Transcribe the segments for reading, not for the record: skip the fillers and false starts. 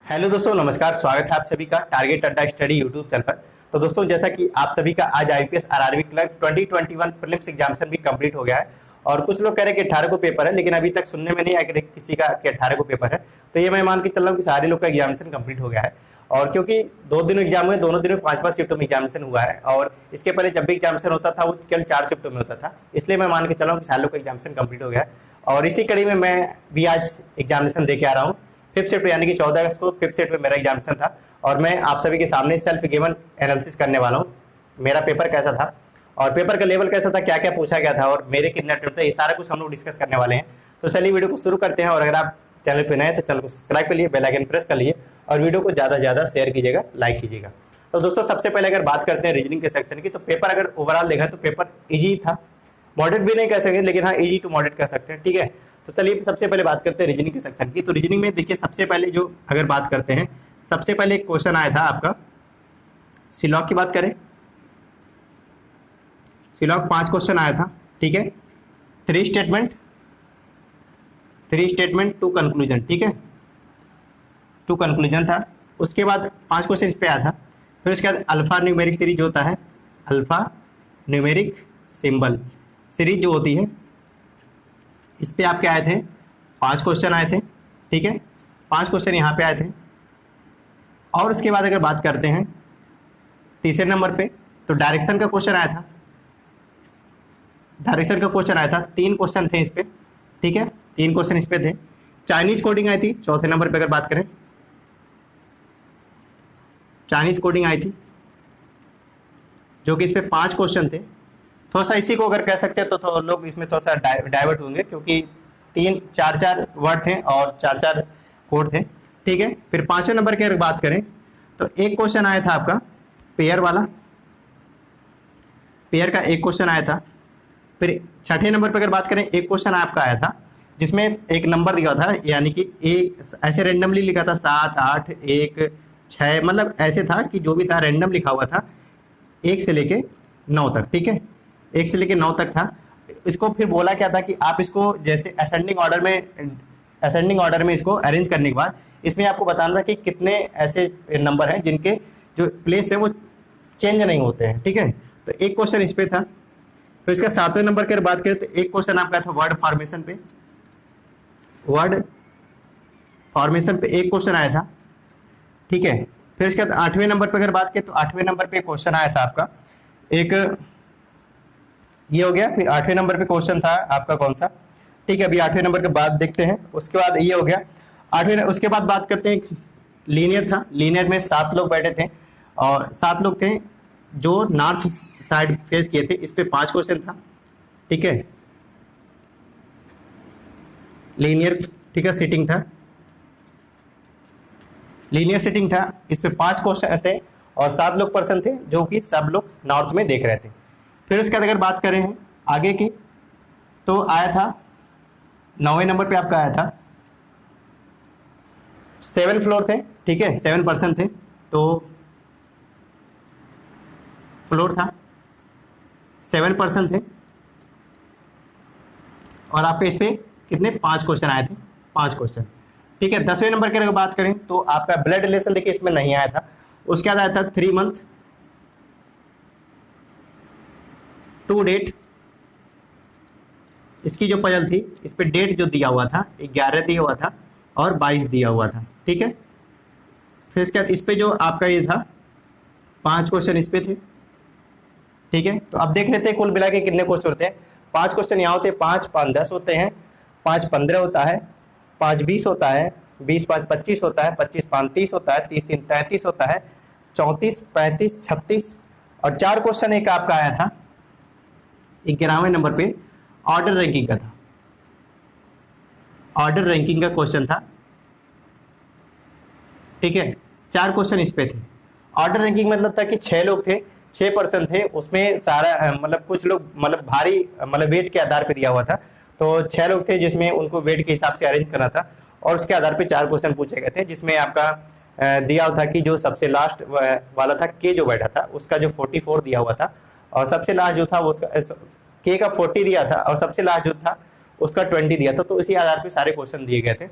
Hello दोस्तों, नमस्कार। स्वागत है आप सभी का टारगेट अड्डा स्टडी यूट्यूब चैनल पर। तो दोस्तों, जैसा कि आप सभी का आज IPS RRB clerk 2021 prelims examination भी कंप्लीट हो गया है और कुछ लोग कह रहे हैं कि 18 को पेपर है, लेकिन अभी तक सुनने में नहीं आया कि किसी का कि 18 को पेपर है। तो ये मैं मान के चल रहा हूँ कि सारे लोग का एग्जामिनेशन कंप्लीट हो गया है। और क्योंकि 2 दिन एग्जाम हुए, दोनों दिनों में 5-5 शिफ्टों में एग्जामिनेशन हुआ है और इसके पहले जब भी एग्जामिनेशन होता था वो केवल 4 शिफ्टों में होता था, इसलिए मैं मान के चल रहा हूँ कि सारे लोग का एग्जामिनेशन कंप्लीट हो गया है। और इसी कड़ी में मैं भी आज एग्जामिनेशन दे के आ रहा हूँ। 5th शिफ्ट यानी कि 14 अगस्त को 5th शिफ्ट में मेरा एग्जामिनेशन था और मैं आप सभी के सामने सेल्फ गिवन एनालिसिस करने वाला हूँ। मेरा पेपर कैसा था और पेपर का लेवल कैसा था, क्या क्या पूछा गया था और मेरे कितने अटेम्प्ट थे, ये सारा कुछ हम लोग डिस्कस करने वाले हैं। तो चलिए वीडियो को शुरू करते हैं। और अगर आप चैनल पर नए हैं तो चैनल को सब्सक्राइब कर लिए, बेल आइकन प्रेस कर लिए और वीडियो को ज़्यादा से ज़्यादा शेयर कीजिएगा, लाइक कीजिएगा। तो दोस्तों, सबसे पहले अगर बात करते हैं रीजनिंग के सेक्शन की, तो पेपर अगर ओवरऑल देखा तो पेपर ईजी था। मॉडरेट भी नहीं कह सकते, लेकिन हाँ ईजी टू मॉडरेट कह सकते हैं। ठीक है, तो चलिए सबसे पहले बात करते हैं रीजनिंग के सेक्शन की। तो रीजनिंग में देखिए, सबसे पहले जो अगर बात करते हैं, सबसे पहले एक क्वेश्चन आया था आपका सिलॉग की बात करें। सिलॉग 5 क्वेश्चन आया था। ठीक है, 3 स्टेटमेंट 2 कंक्लूजन। ठीक है, 2 कंक्लूजन था। उसके बाद 5 क्वेश्चन इस पे आया था। फिर उसके बाद अल्फा न्यूमेरिक सीरीज होता है, अल्फा न्यूमेरिक सिंबल सीरीज जो होती है, इस पे आपके आए थे 5 क्वेश्चन आए थे। ठीक है, 5 क्वेश्चन यहाँ पे आए थे। और उसके बाद अगर बात करते हैं तीसरे नंबर पे, तो डायरेक्शन का क्वेश्चन आया था। डायरेक्शन का क्वेश्चन आया था, 3 क्वेश्चन थे इस पे। ठीक है, 3 क्वेश्चन इस पे थे। चाइनीज कोडिंग आई थी चौथे नंबर पे अगर बात करें, चाइनीज कोडिंग आई थी जो कि इस पे 5 क्वेश्चन थे। थोड़ा सा इसी को अगर कह सकते हैं तो लोग इसमें थोड़ा सा डाइवर्ट होंगे, क्योंकि 3-4 वर्ड थे और 4 कोड थे। ठीक है, फिर 5वें नंबर की अगर बात करें तो एक क्वेश्चन आया था आपका पेयर वाला, पेयर का एक क्वेश्चन आया था। फिर 6ठे नंबर पर अगर बात करें, एक क्वेश्चन आपका आया था जिसमें एक नंबर दिया था, यानी कि ऐसे रेंडमली लिखा था 7, 8, 1, 6, मतलब ऐसे था कि जो भी था रैंडम लिखा हुआ था 1 से लेके 9 तक। ठीक है, 1 से लेके 9 तक था। इसको फिर बोला क्या था कि आप इसको जैसे असेंडिंग ऑर्डर में इसको अरेंज करने के बाद इसमें आपको बताना था कि कितने ऐसे नंबर हैं जिनके जो प्लेस है वो चेंज नहीं होते हैं। ठीक है, तो एक क्वेश्चन इस पे था। तो इसका 7वें नंबर की बात करें तो एक क्वेश्चन आपका था वर्ड फॉर्मेशन पे, वर्ड फॉर्मेशन पे एक क्वेश्चन आया था। ठीक है, फिर इसके बाद 8वें नंबर पे अगर बात करें तो 8वें नंबर पे क्वेश्चन आया था आपका एक, ये हो गया। फिर 8वें नंबर पे क्वेश्चन था आपका कौन सा, ठीक है, अभी 8वें नंबर के बाद देखते हैं। उसके बाद ये हो गया 8वें। उसके बाद बात करते हैं, लीनियर था। लीनियर में 7 लोग बैठे थे और 7 लोग थे जो नॉर्थ साइड फेस किए थे। इस पे 5 क्वेश्चन था। ठीक है, लीनियर, ठीक है, सीटिंग था, लीनियर सीटिंग था। इस पे 5 क्वेश्चन थे और 7 लोग पर्सन थे जो कि सब लोग नॉर्थ में देख रहे थे। फिर उसके बाद अगर बात करें आगे की, तो आया था 9वें नंबर पे आपका आया था 7 फ्लोर थे। ठीक है, 7 पर्सन थे, तो फ्लोर था, 7 पर्सन थे और आपके इस पे कितने 5 क्वेश्चन आए थे, 5 क्वेश्चन। ठीक है, 10वें नंबर की अगर बात करें तो आपका ब्लड रिलेशन देखिए इसमें नहीं आया था। उसके बाद आया था 3 मंथ 2 डेट। इसकी जो पजल थी इस पे डेट जो दिया हुआ था 11 दिया हुआ था और 22 दिया हुआ था। ठीक है, फिर इसके बाद इस पे जो आपका ये था 5 क्वेश्चन इस पे थे। ठीक है, तो अब देख लेते हैं कुल मिला के कितने क्वेश्चन होते हैं। 5 क्वेश्चन यहाँ होते हैं, 5 5 10 होते हैं, 5 15 होता है, 5 20 होता है, 20 5 25 होता है, 25 5 30 होता है, 30 3 33 होता है, 34 35 36 और 4 क्वेश्चन एक आपका आया था 11वें नंबर पे, ऑर्डर रैंकिंग का था। ऑर्डर रैंकिंग का क्वेश्चन था। ठीक है, 4 क्वेश्चन इस पे थे। ऑर्डर रैंकिंग मतलब था कि 6 लोग थे, 6 पर्सन थे, उसमें सारा मतलब कुछ लोग मतलब भारी मतलब वेट के आधार पे दिया हुआ था। तो 6 लोग थे जिसमें उनको वेट के हिसाब से अरेंज करना था और उसके आधार पे 4 क्वेश्चन पूछे गए थे, जिसमें आपका दिया हुआ था कि जो सबसे लास्ट वाला था के जो बैठा था उसका जो 44 दिया हुआ था और सबसे लास्ट जो था वो उसका के का 40 दिया था और सबसे लास्ट जो था उसका 20 दिया था। तो इसी आधार पे सारे क्वेश्चन दिए गए थे।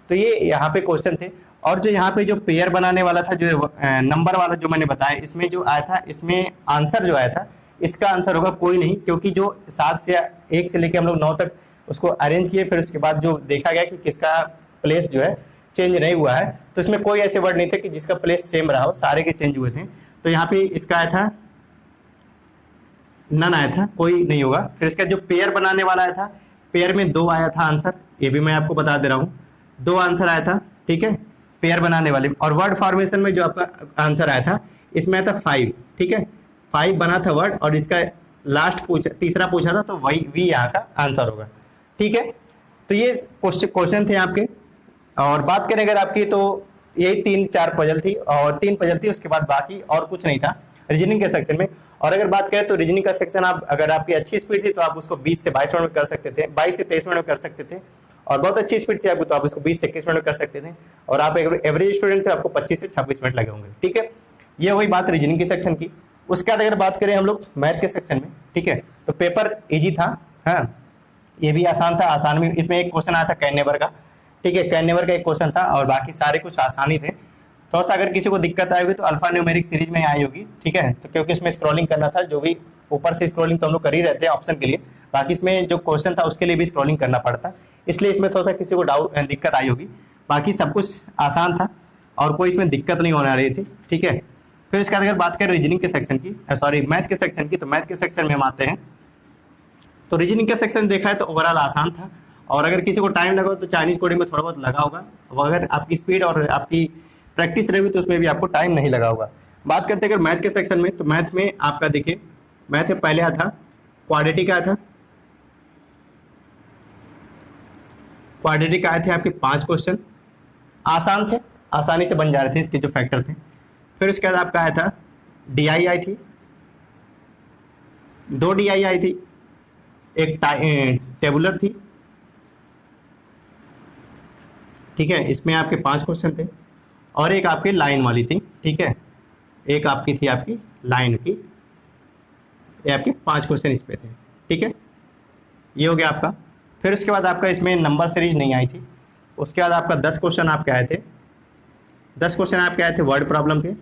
तो ये यहाँ पे क्वेश्चन थे। और जो यहाँ पे जो पेयर बनाने वाला था, जो नंबर वाला जो मैंने बताया, इसमें जो आया था, इसमें आंसर जो आया था, इसका आंसर होगा कोई नहीं, क्योंकि जो 7 से 1 से लेकर हम लोग 9 तक उसको अरेंज किए, फिर उसके बाद जो देखा गया कि किसका प्लेस जो है चेंज नहीं हुआ है, तो इसमें कोई ऐसे वर्ड नहीं थे कि जिसका प्लेस सेम रहा हो, सारे के चेंज हुए थे। तो यहाँ पे इसका आया था नन आया था, कोई नहीं होगा। फिर इसका जो पेयर बनाने वाला आया था, पेयर में 2 आया था आंसर, ये भी मैं आपको बता दे रहा हूँ, 2 आंसर आया था, ठीक है, पेयर बनाने वाले में। और वर्ड फॉर्मेशन में जो आपका आंसर आया था, इसमें आया था 5, ठीक है, 5 बना था वर्ड, और इसका लास्ट तीसरा पूछा था, तो वही वी यहाँ का आंसर होगा, ठीक है। तो ये क्वेश्चन थे आपके। और बात करें अगर आपकी, तो यही 3-4 पजल थी, और 3 पजल थी, उसके बाद बाकी और कुछ नहीं था रीजनिंग के सेक्शन में। और अगर बात करें तो रीजनिंग का सेक्शन आप, अगर आपकी अच्छी स्पीड थी तो आप उसको 20 से 22 मिनट में कर सकते थे, 22 से 23 मिनट में कर सकते थे। और बहुत अच्छी स्पीड थी आपको तो आप उसको 20 से 21 मिनट में कर सकते थे। और आप एवरेज स्टूडेंट थे, आपको 25 से 26 मिनट लगे होंगे, ठीक है। ये वही बात रीजनिंग के सेक्शन की। उसके बाद अगर बात करें हम लोग मैथ के सेक्शन में, ठीक है, तो पेपर ईजी था, हाँ, ये भी आसान था। आसान में इसमें एक क्वेश्चन आया था कैन-नेवर का, ठीक है, कैन-नेवर का एक क्वेश्चन था, और बाकी सारे कुछ आसानी थे। थोड़ा सा अगर किसी को दिक्कत आई होगी तो अल्फा न्यूमेरिक सीरीज में आई होगी, ठीक है, तो क्योंकि इसमें स्क्रॉलिंग करना था, जो भी ऊपर से स्क्रॉलिंग तो हम लोग कर ही रहते हैं ऑप्शन के लिए, बाकी इसमें जो क्वेश्चन था उसके लिए भी स्क्रॉलिंग करना पड़ता, इसलिए इसमें थोड़ा सा किसी को डाउट दिक्कत आई होगी। बाकी सब कुछ आसान था और कोई इसमें दिक्कत नहीं होने रही थी, ठीक है। फिर इसके बाद अगर बात करें रीजनिंग के सेक्शन की, सॉरी मैथ के सेक्शन की, तो मैथ के सेक्शन में हम आते हैं। तो रीजनिंग का सेक्शन देखा है तो ओवरऑल आसान था, और अगर किसी को टाइम लगा तो चाइनीज कोडिंग में थोड़ा बहुत लगा होगा, और अगर आपकी स्पीड और आपकी प्रैक्टिस रहेगी तो उसमें भी आपको टाइम नहीं लगा होगा। बात करते हैं अगर मैथ के सेक्शन में, तो मैथ में आपका देखिए, मैथ में पहले आया था क्वाड्रेटिक आया था, क्वाड्रेटिक आए थे आपके 5 क्वेश्चन, आसान थे, आसानी से बन जा रहे थे इसके जो फैक्टर थे। फिर उसके बाद आपका आया था डीआई आई थी, 2 डीआई आई थी, एक टेबुलर थी, ठीक है, इसमें आपके 5 क्वेश्चन थे, और एक आपके लाइन वाली थी, ठीक है, एक आपकी थी आपकी लाइन की, ये आपके 5 क्वेश्चन इस पे थे, ठीक है, ये हो गया आपका। फिर उसके बाद आपका इसमें नंबर सीरीज नहीं आई थी। उसके बाद आपका 10 क्वेश्चन आपके आए थे, 10 क्वेश्चन आपके आए थे वर्ड प्रॉब्लम के,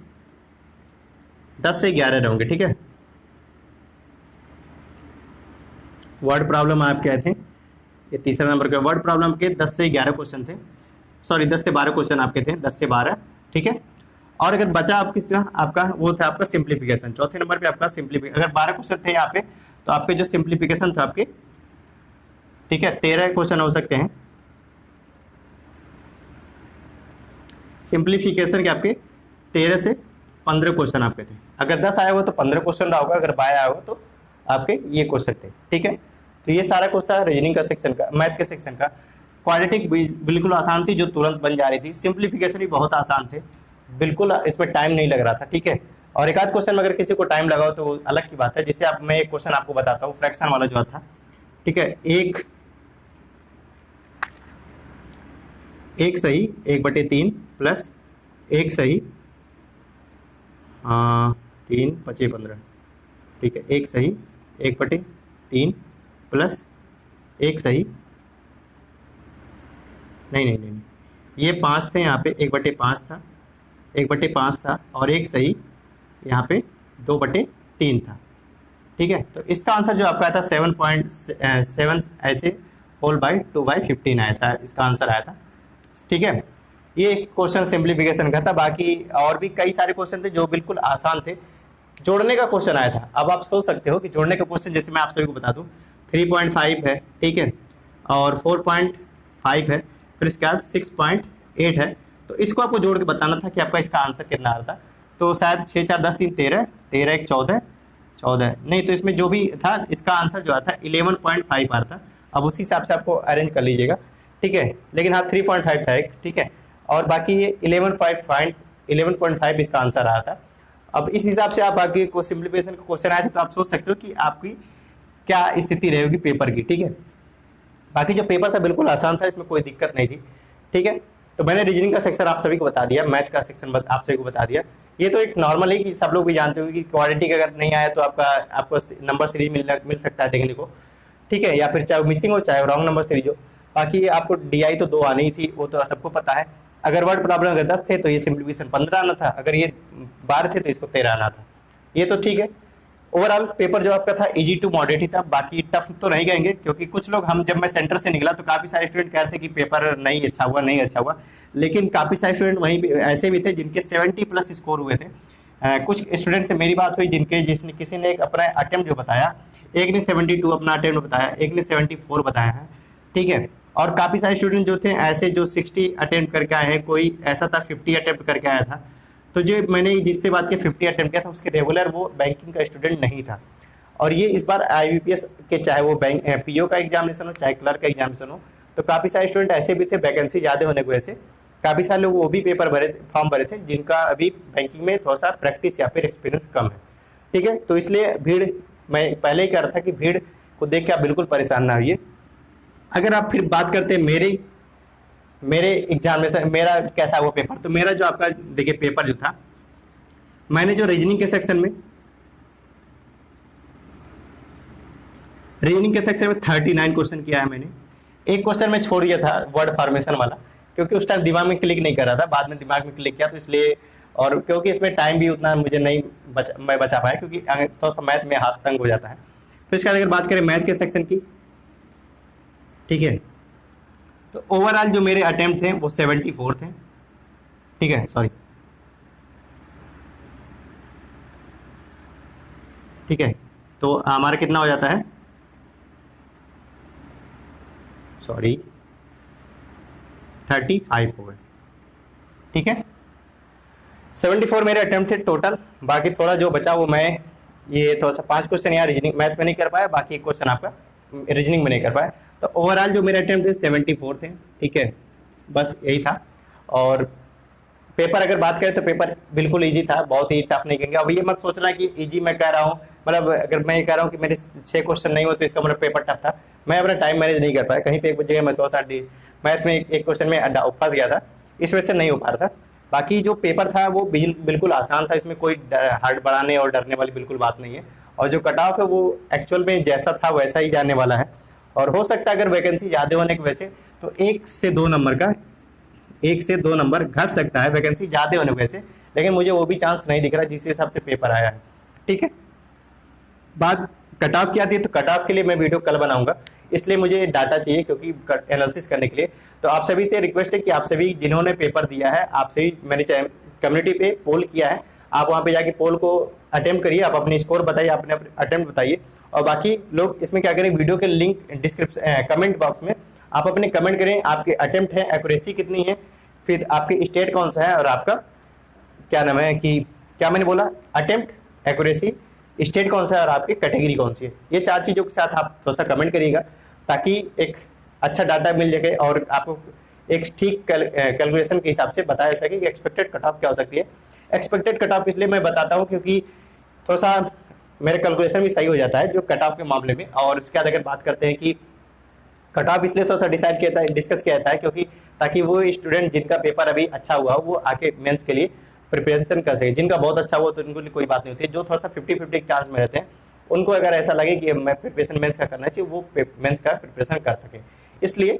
10 से 11 होंगे, ठीक है, वर्ड प्रॉब्लम आपके आए थे, ये तीसरा नंबर के वर्ड प्रॉब्लम के 10 से 11 क्वेश्चन थे, सॉरी 10 से 12 क्वेश्चन आपके थे, 10 से 12, ठीक है। और अगर बचा आप किस तरह आपका, वो था आपका सिंप्लीफिकेशन, चौथे नंबर पे आपका सिंप्लीफिकेशन। अगर 12 क्वेश्चन थे यहाँ पे, तो आपके जो सिंप्लीफिकेशन था आपके, ठीक है, 13 क्वेश्चन हो सकते हैं सिंप्लीफिकेशन के, आपके 13 से 15 क्वेश्चन आपके थे। अगर 10 आया हुआ तो 15 क्वेश्चन रहा होगा, अगर 12 आया हुआ तो आपके ये क्वेश्चन थे, ठीक है। तो ये सारा क्वेश्चन रीजनिंग का सेक्शन का, मैथ के सेक्शन का। क्वाड्रेटिक बिल्कुल आसान थी, जो तुरंत बन जा रही थी। सिंप्लीफिकेशन भी बहुत आसान थे, बिल्कुल इसमें टाइम नहीं लग रहा था, ठीक है। और एक आध क्वेश्चन में अगर किसी को टाइम लगा हो तो अलग की बात है। जैसे आप, मैं एक क्वेश्चन आपको बताता हूँ, फ्रैक्शन वाला जो था, ठीक है, एक सही 1/3 प्लस 1 सही 3 5 15, ठीक है, 1 सही 1/3 प्लस 1 सही, नहीं, ये 5 थे यहाँ पे, 1/5 था, 1/5 था, और 1 सही यहाँ पे 2/3 था, ठीक है। तो इसका आंसर जो आपका आया था 7.7 ऐसे होल बाई 2/15 ऐसा इसका आंसर आया था, ठीक है। ये क्वेश्चन सिंप्लीफिकेशन का था। बाकी और भी कई सारे क्वेश्चन थे जो बिल्कुल आसान थे। जोड़ने का क्वेश्चन आया था। अब आप सोच सकते हो कि जोड़ने का क्वेश्चन, जैसे मैं आप सभी को बता दूं, 3.5 है, ठीक है, और 4.5 है, फिर इसके बाद 6.8 है, तो इसको आपको जोड़ के बताना था कि आपका इसका आंसर कितना आ रहा था। तो शायद 6 4 10 3 13, 13 1 14, 14 नहीं, तो इसमें जो भी था इसका आंसर जो आता है 11.5 आ रहा था। अब उसी हिसाब से आपको अरेंज कर लीजिएगा, ठीक है। लेकिन हाँ 3.5 था एक, ठीक है, और बाकी ये 11.5 इसका आंसर आ रहा था। अब इस हिसाब से आप बाकी को सिंप्लीफिकेशन का क्वेश्चन आया तो आप सोच सकते हो कि आपकी क्या स्थिति रहेगी पेपर की, ठीक है। बाकी जो पेपर था बिल्कुल आसान था, इसमें कोई दिक्कत नहीं थी, ठीक है। तो मैंने रीजनिंग का सेक्शन आप सभी को बता दिया, मैथ का सेक्शन आप सभी को बता दिया। ये तो एक नॉर्मल है कि सब लोग भी जानते हो कि क्वाड्रेटिक अगर नहीं आया तो आपको नंबर सीरीज मिल सकता है देखने को, ठीक है, या फिर चाहे मिसिंग हो चाहे रॉन्ग नंबर सीरीज हो। बाकी आपको DI तो 2 आनी ही थी, वो तो सबको पता है। अगर वर्ड प्रॉब्लम अगर 10 थे तो ये सिंप्लीफिकेशन 15 आना था, अगर ये 12 थे तो इसको 13 आना था। ये तो ठीक है। ओवरऑल पेपर जो आपका था इजी टू मॉडरेट ही था, बाकी टफ तो नहीं कहेंगे, क्योंकि कुछ लोग जब मैं सेंटर से निकला तो काफ़ी सारे स्टूडेंट कह रहे थे कि पेपर नहीं अच्छा हुआ, नहीं अच्छा हुआ, लेकिन काफ़ी सारे स्टूडेंट वहीं पे ऐसे भी थे जिनके 70+ स्कोर हुए थे। कुछ स्टूडेंट से मेरी बात हुई जिसने किसी ने एक अपना अटेम्प्ट जो बताया, एक ने 72 अपना अटेम्प्ट बताया, एक ने 74 बताया है, ठीक है। और काफ़ी सारे स्टूडेंट जो थे ऐसे जो 60 अटेम्प्ट करके आए हैं, कोई ऐसा था 50 अटेम्प्ट करके आया था। तो जो मैंने जिससे बात की 50 अटेम्प्ट किया था उसके रेगुलर वो बैंकिंग का स्टूडेंट नहीं था। और ये इस बार IBPS के चाहे वो बैंक PO का एग्जामिनेशन हो चाहे क्लर्क का एग्जामिनेशन हो, तो काफ़ी सारे स्टूडेंट ऐसे भी थे वैकेंसी ज़्यादा होने की वजह से काफ़ी सारे लोग वो भी पेपर फॉर्म भरे थे जिनका अभी बैंकिंग में थोड़ा सा प्रैक्टिस या फिर एक्सपीरियंस कम है, ठीक है। तो इसलिए भीड़, मैं पहले ही कह रहा था कि भीड़ को देख के आप बिल्कुल परेशान ना होइए। अगर आप फिर बात करते हैं मेरे एग्जामिनेशन मेरा कैसा हुआ पेपर, तो मेरा जो आपका देखिए पेपर जो था, मैंने जो रीजनिंग के सेक्शन में 39 क्वेश्चन किया है। मैंने एक क्वेश्चन में छोड़ दिया था वर्ड फॉर्मेशन वाला, क्योंकि उस टाइम दिमाग में क्लिक नहीं कर रहा था, बाद में दिमाग में क्लिक किया तो इसलिए, और क्योंकि इसमें टाइम भी उतना मुझे नहीं मैं बचा पाया, क्योंकि थोड़ा सा मैथ में हाथ तंग हो जाता है। फिर इसके बाद अगर बात करें मैथ के सेक्शन की, ठीक है, तो ओवरऑल जो मेरे अटेम्प्ट थे वो 74 थे, ठीक है, सॉरी, ठीक है। तो हमारा कितना हो जाता है, सॉरी 35 हो गए, ठीक है। 74 मेरे अटेम्प्ट थे टोटल, बाकी थोड़ा जो बचा वो मैं ये थोड़ा सा 5 क्वेश्चन यहाँ रीजनिंग मैथ में नहीं कर पाया, बाकी एक क्वेश्चन आपका रीजनिंग में नहीं कर पाया। तो ओवरऑल जो मेरे अटेम्प्ट थे 74 थे, ठीक है, बस यही था। और पेपर अगर बात करें तो पेपर बिल्कुल इजी था, बहुत ही टफ नहीं कहेंगे। अब ये मत सोचना कि इजी मैं कह रहा हूँ, मतलब अगर मैं ये कह रहा हूँ कि मेरे 6 क्वेश्चन नहीं हुए तो इसका मतलब पेपर टफ था। मैं अपना टाइम मैनेज नहीं कर पाया, कहीं पे एक जगह मैं थोड़ा सा मैथ में एक क्वेश्चन में फंस गया था, इस वजह से नहीं हो पा रहा था। बाकी जो पेपर था वो बिल्कुल आसान था, इसमें कोई हार्ड बढ़ाने और डरने वाली बिल्कुल बात नहीं है। और जो कट ऑफ है वो एक्चुअल में जैसा था वैसा ही जाने वाला है। और हो सकता है अगर वैकेंसी ज़्यादा होने की वजह से तो 1 से 2 नंबर घट सकता है वैकेंसी ज़्यादा होने की वजह से, लेकिन मुझे वो भी चांस नहीं दिख रहा जिस हिसाब से पेपर आया है, ठीक है। बात कट ऑफ की आती है तो कट ऑफ के लिए मैं वीडियो कल बनाऊंगा, इसलिए मुझे डाटा चाहिए क्योंकि एनालिसिस करने के लिए। तो आप सभी से रिक्वेस्ट है कि आप सभी जिन्होंने पेपर दिया है, आप सभी मैंने कम्युनिटी पे पोल किया है, आप वहाँ पे जाके पोल को अटेम्प्ट करिए, आप अपनी स्कोर बताइए, अपने अटेम्प्ट बताइए। और बाकी लोग इसमें क्या करें, वीडियो के लिंक डिस्क्रिप्शन कमेंट बॉक्स में आप अपने कमेंट करें, आपके अटेम्प्ट है, एक्यूरेसी कितनी है, फिर आपकी स्टेट कौन सा है, और आपका क्या नाम है कि क्या मैंने बोला, अटेम्प्ट, एक्यूरेसी, स्टेट कौन सा है और आपकी कैटेगरी कौन सी है। ये 4 चीज़ों के साथ आप थोड़ा सा कमेंट करिएगा ताकि एक अच्छा डाटा मिल जाए और आपको एक ठीक कैलकुलेशन के हिसाब से बताया सके कि एक्सपेक्टेड कट ऑफ क्या हो सकती है। एक्सपेक्टेड कट ऑफ इसलिए मैं बताता हूँ क्योंकि थोड़ा सा मेरा कैलकुलेशन भी सही हो जाता है जो कट ऑफ के मामले में। और इसके बाद अगर बात करते हैं कि कट ऑफ इसलिए थोड़ा सा डिस्कस किया जाता है क्योंकि ताकि वो स्टूडेंट जिनका पेपर अभी अच्छा हुआ वो आके मेंस के लिए प्रिपरेशन कर सके। जिनका बहुत अच्छा हुआ तो उनको लिए कोई बात नहीं होती, जो थोड़ा सा 50-50 चांस में रहते हैं उनको अगर ऐसा लगे कि मैं प्रिपरेशन मेंस का करना चाहिए, वो मेंस का प्रिपरेशन कर सके। इसलिए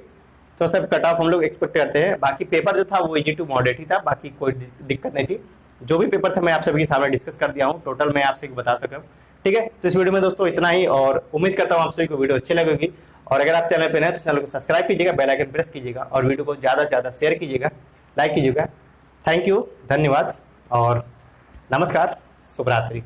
तो सब कट ऑफ हम लोग एक्सपेक्ट करते हैं। बाकी पेपर जो था वो इजी टू मॉडरेट ही था, बाकी कोई दिक्कत नहीं थी। जो भी पेपर था मैं आप सभी के सामने डिस्कस कर दिया हूँ, टोटल मैं आपसे बता सका हूँ, ठीक है। तो इस वीडियो में दोस्तों इतना ही, और उम्मीद करता हूँ आप सभी को वीडियो अच्छी लगेगी। और अगर आप चैनल पर नए तो चैनल को सब्सक्राइब कीजिएगा, बेल आइकन प्रेस कीजिएगा और वीडियो को ज़्यादा से ज़्यादा शेयर कीजिएगा, लाइक कीजिएगा। थैंक यू, धन्यवाद और नमस्कार, शुभ रात्रि।